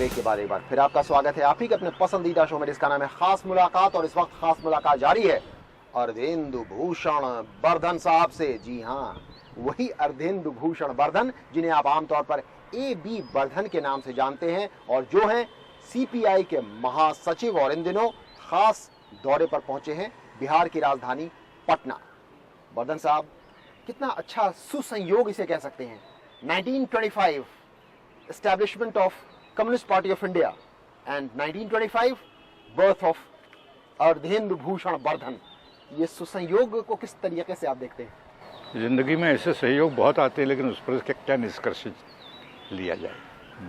Break के बाद एक बार फिर आपका स्वागत है आप ही के अपने पसंदीदा शो में जिसका नाम है खास मुलाकात। और इस वक्त खास मुलाकात जारी है अर्धेंदु भूषण बर्धन साहब से। जी हाँ, वही अर्धेंदु भूषण बर्धन जिन्हें आप आमतौर पर AB बर्धन के नाम से जानते हैं और जो हैं CPI के महासचिव और इन दिनों खास दौरे पर पहुंचे हैं बिहार की राजधानी पटना। बर्धन साहब, कितना अच्छा सुसंयोग इसे कह सकते हैं। 1925 establishment of Communist Party of India and 1925 birth of Ardhendu Bhushan Bardhan. ये सुसंयोग को किस तरीके से आप देखते हैं? जिंदगी में ऐसे सहयोग बहुत आते हैं, लेकिन उस पर क्या निष्कर्ष लिया जाए?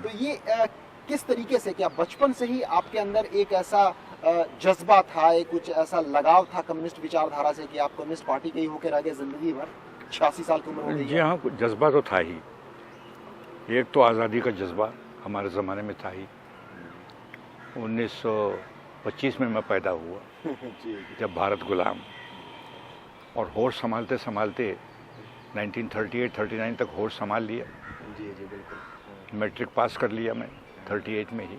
तो ये किस तरीके से, क्या बचपन से ही आपके अंदर एक ऐसा जज्बा था, एक कुछ ऐसा लगाव था कम्युनिस्ट विचारधारा से कि आप कम्युनिस्ट पार्टी के ही होकर आगे जिंदगी भर 86 साल की उम्र हो गई? जी हाँ, जज्बा तो था ही। एक तो आज़ादी का जज्बा हमारे ज़माने में था ही। 1925 में मैं पैदा हुआ जब भारत गुलाम, और होश संभालते संभालते 1938-39 तक होश संभाल लिया। जी जी बिल्कुल। मैट्रिक पास कर लिया मैं 38 में ही।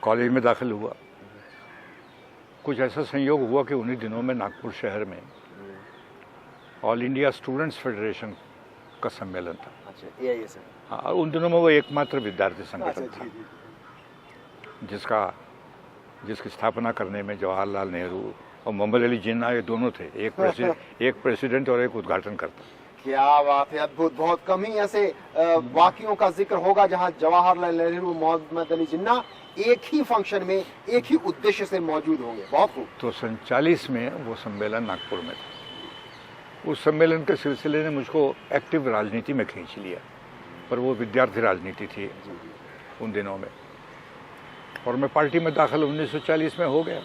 कॉलेज में दाखिल हुआ। कुछ ऐसा संयोग हुआ कि उन्हीं दिनों में नागपुर शहर में ऑल इंडिया स्टूडेंट्स फेडरेशन का सम्मेलन था। अच्छा, AISM। हाँ, उन दिनों में वो एकमात्र विद्यार्थी संगठन था जिसकी स्थापना करने में जवाहरलाल नेहरू और मोहम्मद अली जिन्ना ये दोनों थे। एक प्रेसिडेंट और एक उद्घाटन करता। क्या बात है, अद्भुत। बहुत कम ही ऐसे वाक्यों का जिक्र होगा जहां जवाहरलाल नेहरू, मोहम्मद अली जिन्ना एक ही फंक्शन में एक ही उद्देश्य से मौजूद होंगे। बहुत खूब। तो 47 में वो सम्मेलन नागपुर में था। उस सम्मेलन के सिलसिले ने मुझको एक्टिव राजनीति में खींच लिया, पर वो विद्यार्थी राजनीति थी उन दिनों में, और मैं पार्टी में दाखिल 1940 में हो गया।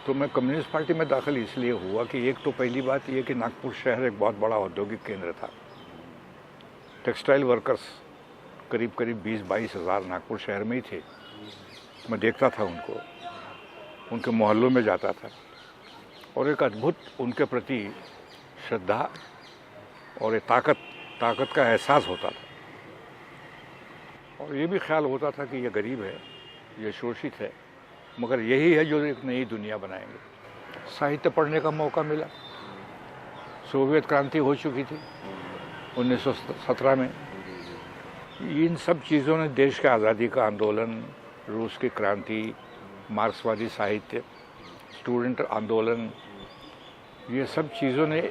तो मैं कम्युनिस्ट पार्टी में दाखिल इसलिए हुआ कि एक तो पहली बात ये कि नागपुर शहर एक बहुत बड़ा औद्योगिक केंद्र था। टेक्सटाइल वर्कर्स करीब 20-22 हज़ार नागपुर शहर में ही थे। मैं देखता था उनको, उनके मोहल्लों में जाता था, और एक अद्भुत उनके प्रति श्रद्धा और एक ताकत का एहसास होता था। और ये भी ख्याल होता था कि ये गरीब है, ये शोषित है, मगर यही है जो एक नई दुनिया बनाएंगे। साहित्य पढ़ने का मौका मिला। सोवियत क्रांति हो चुकी थी 1917 में। इन सब चीज़ों ने देश के आज़ादी का आंदोलन, रूस की क्रांति, मार्क्सवादी साहित्य, स्टूडेंट आंदोलन, ये सब चीज़ों ने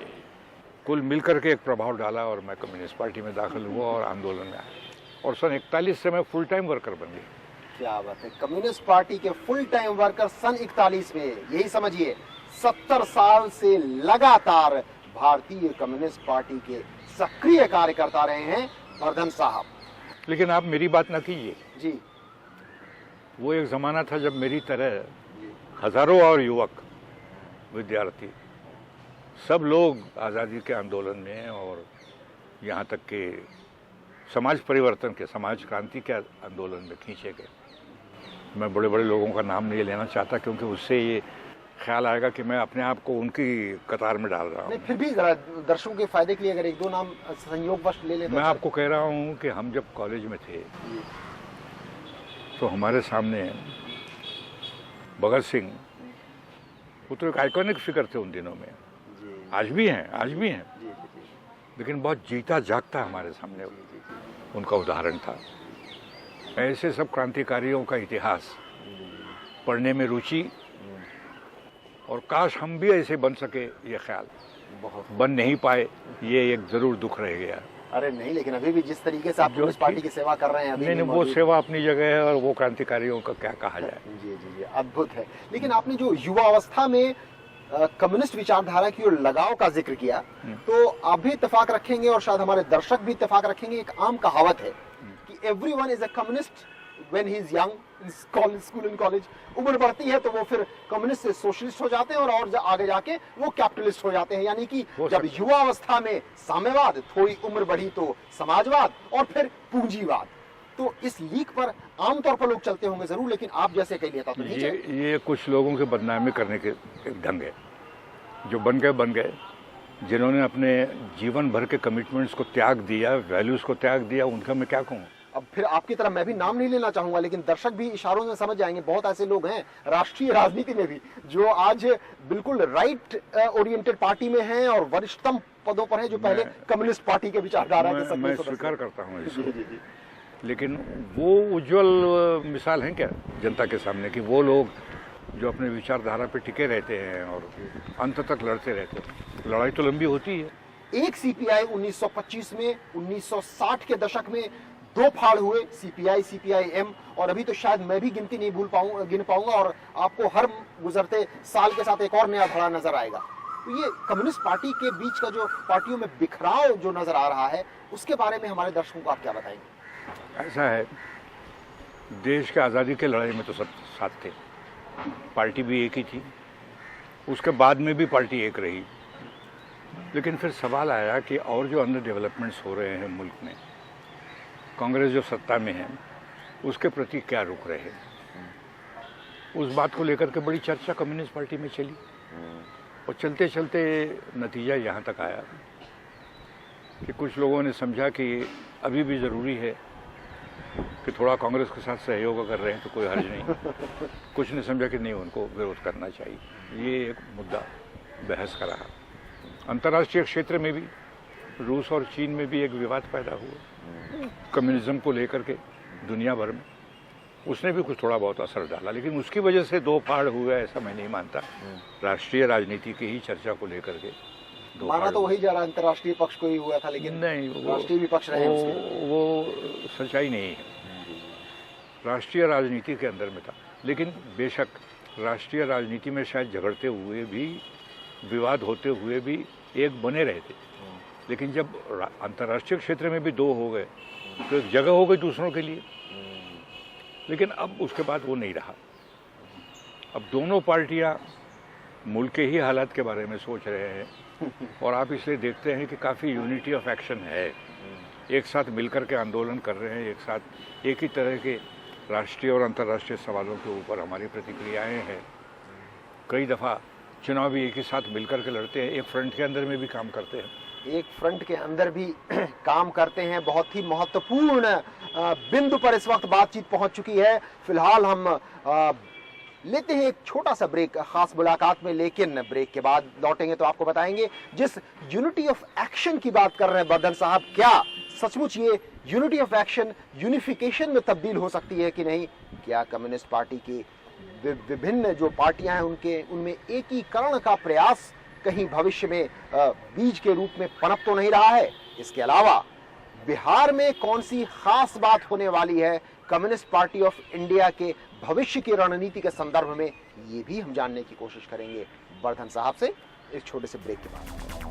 कुल मिलकर के एक प्रभाव डाला, और मैं कम्युनिस्ट पार्टी में दाखिल हुआ और आंदोलन में आया। और सन 41 से मैं फुल टाइम वर्कर बन गया। क्या बात है, कम्युनिस्ट पार्टी के फुल टाइम वर्कर सन 41 में। यही समझिए 70 साल से लगातार भारतीय कम्युनिस्ट पार्टी के सक्रिय कार्यकर्ता रहे हैं बर्धन साहब। लेकिन आप मेरी बात ना कीजिए जी। वो एक ज़माना था जब मेरी तरह हज़ारों और युवक, विद्यार्थी, सब लोग आज़ादी के आंदोलन में और यहाँ तक के समाज परिवर्तन के, समाज क्रांति के आंदोलन में खींचे गए। मैं बड़े बड़े लोगों का नाम नहीं लेना चाहता, क्योंकि उससे ये ख्याल आएगा कि मैं अपने आप को उनकी कतार में डाल रहा हूँ। फिर भी जरा दर्शकों के फायदे के लिए अगर एक दो नाम संयोगवश ले लें तो। मैं आपको कह रहा हूँ कि हम जब कॉलेज में थे तो हमारे सामने भगत सिंह, वो तो एक आइकॉनिक फिगर थे उन दिनों में, आज भी हैं, लेकिन बहुत जीता जागता हमारे सामने उनका उदाहरण था। ऐसे सब क्रांतिकारियों का इतिहास पढ़ने में रुचि, और काश हम भी ऐसे बन सके, ये ख्याल बन नहीं पाए, ये एक जरूर दुख रह गया। अरे नहीं, लेकिन अभी भी जिस तरीके से आप कम्युनिस्ट पार्टी की सेवा कर रहे हैं, अभी नहीं, वो सेवा अपनी जगह है, और वो क्रांतिकारियों का क्या कहा जाए। जी जी जी, अद्भुत है। लेकिन आपने जो युवा अवस्था में कम्युनिस्ट विचारधारा की ओर लगाव का जिक्र किया, तो आप भी इत्तेफाक रखेंगे और शायद हमारे दर्शक भी इत्तेफाक रखेंगे, एक आम कहावत है कि everyone is a communist when he is young, school in college. उम्र बढ़ती है तो वो फिर कम्युनिस्ट से सोशलिस्ट हो जाते हैं, और आगे जाके वो कैपिटलिस्ट हो जाते हैं। यानी कि जब युवा अवस्था में साम्यवाद, थोड़ी उम्र बढ़ी तो समाजवाद, और फिर पूंजीवाद। तो इस लीक पर आमतौर पर लोग चलते होंगे जरूर, लेकिन आप जैसे कह लेता तो ये कुछ लोगों के बदनामी करने के एक ढंग है। जो बन गए, जिन्होंने अपने जीवन भर के कमिटमेंट्स को त्याग दिया, वैल्यूज़ को त्याग दिया, उनका मैं क्या कहूँ। अब फिर आपकी तरह मैं भी नाम नहीं लेना चाहूंगा, लेकिन दर्शक भी इशारों में समझ जाएंगे, बहुत ऐसे लोग हैं राष्ट्रीय राजनीति में भी जो आज बिल्कुल राइट ओरिएंटेड पार्टी में हैं और वरिष्ठतम पदों पर हैं, जो पहले कम्युनिस्ट पार्टी के विचारधारा के मैं स्वीकार करता हूँ इसको। लेकिन वो उज्जवल मिसाल हैं क्या जनता के सामने कि वो लोग जो अपने विचारधारा पे टिके रहते हैं और अंत तक लड़ते रहते हैं। लड़ाई तो लंबी होती है। एक सीपीआई 1925 में, 1960 के दशक में दो फाड़ हुए, सीपीआई सीपीआई-एम, और अभी तो शायद मैं भी गिनती नहीं गिन पाऊंगा और आपको हर गुजरते साल के साथ एक और नया धड़ा नजर आएगा। तो ये कम्युनिस्ट पार्टी के बीच का जो पार्टियों में बिखराव जो नजर आ रहा है, उसके बारे में हमारे दर्शकों को आप क्या बताएंगे? ऐसा है, देश के आज़ादी के लड़ाई में तो सब साथ थे, पार्टी भी एक ही थी, उसके बाद में भी पार्टी एक रही। लेकिन फिर सवाल आया कि और जो अन्य डेवलपमेंट्स हो रहे हैं मुल्क में, कांग्रेस जो सत्ता में है उसके प्रति क्या रुख रहे। उस बात को लेकर के बड़ी चर्चा कम्युनिस्ट पार्टी में चली और चलते चलते नतीजा यहाँ तक आया कि कुछ लोगों ने समझा कि अभी भी ज़रूरी है कि थोड़ा कांग्रेस के साथ सहयोग कर रहे हैं तो कोई हर्ज नहीं। कुछ ने समझा कि नहीं, उनको विरोध करना चाहिए। ये एक मुद्दा बहस का रहा। अंतर्राष्ट्रीय क्षेत्र में भी रूस और चीन में भी एक विवाद पैदा हुआ कम्युनिज्म को लेकर के दुनिया भर में। उसने भी कुछ थोड़ा बहुत असर डाला, लेकिन उसकी वजह से दो फाड़ हुए ऐसा मैं नहीं मानता। राष्ट्रीय राजनीति की ही चर्चा को लेकर के माना तो वही जा रहा, अंतर्राष्ट्रीय पक्ष को ही हुआ था, लेकिन नहीं, राष्ट्रीय विपक्ष रहे वो सच्चाई नहीं है। राष्ट्रीय राजनीति के अंदर में था, लेकिन बेशक राष्ट्रीय राजनीति में शायद झगड़ते हुए भी, विवाद होते हुए भी एक बने रहे थे। लेकिन जब अंतर्राष्ट्रीय क्षेत्र में भी दो हो गए तो एक जगह हो गई दूसरों के लिए। लेकिन अब उसके बाद वो नहीं रहा। अब दोनों पार्टियां मुल्क के ही हालात के बारे में सोच रहे हैं और आप इसलिए देखते हैं कि काफ़ी यूनिटी ऑफ एक्शन है। एक साथ मिलकर के आंदोलन कर रहे हैं, एक साथ एक ही तरह के राष्ट्रीय और अंतर्राष्ट्रीय सवालों के ऊपर हमारी प्रतिक्रियाएं हैं। कई दफ़ा चुनाव भी एक ही साथ मिलकर के लड़ते हैं, एक फ्रंट के अंदर में भी काम करते हैं। एक फ्रंट के अंदर भी काम करते हैं। बहुत ही महत्वपूर्ण बिंदु पर इस वक्त बातचीत पहुंच चुकी है। फिलहाल हम लेते हैं एक छोटा सा ब्रेक खास मुलाकात में, लेकिन ब्रेक के बाद लौटेंगे तो आपको बताएंगे जिस यूनिटी ऑफ एक्शन की बात कर रहे हैं बर्धन साहब, क्या सचमुच ये यूनिटी ऑफ एक्शन यूनिफिकेशन में तब्दील हो सकती है कि नहीं? क्या कम्युनिस्ट पार्टी की विभिन्न जो पार्टियां हैं उनमें एकीकरण का प्रयास कहीं भविष्य में बीज के रूप में पनप तो नहीं रहा है? इसके अलावा बिहार में कौन सी खास बात होने वाली है कम्युनिस्ट पार्टी ऑफ इंडिया के भविष्य की रणनीति के संदर्भ में, ये भी हम जानने की कोशिश करेंगे बर्धन साहब से इस छोटे से ब्रेक के बाद।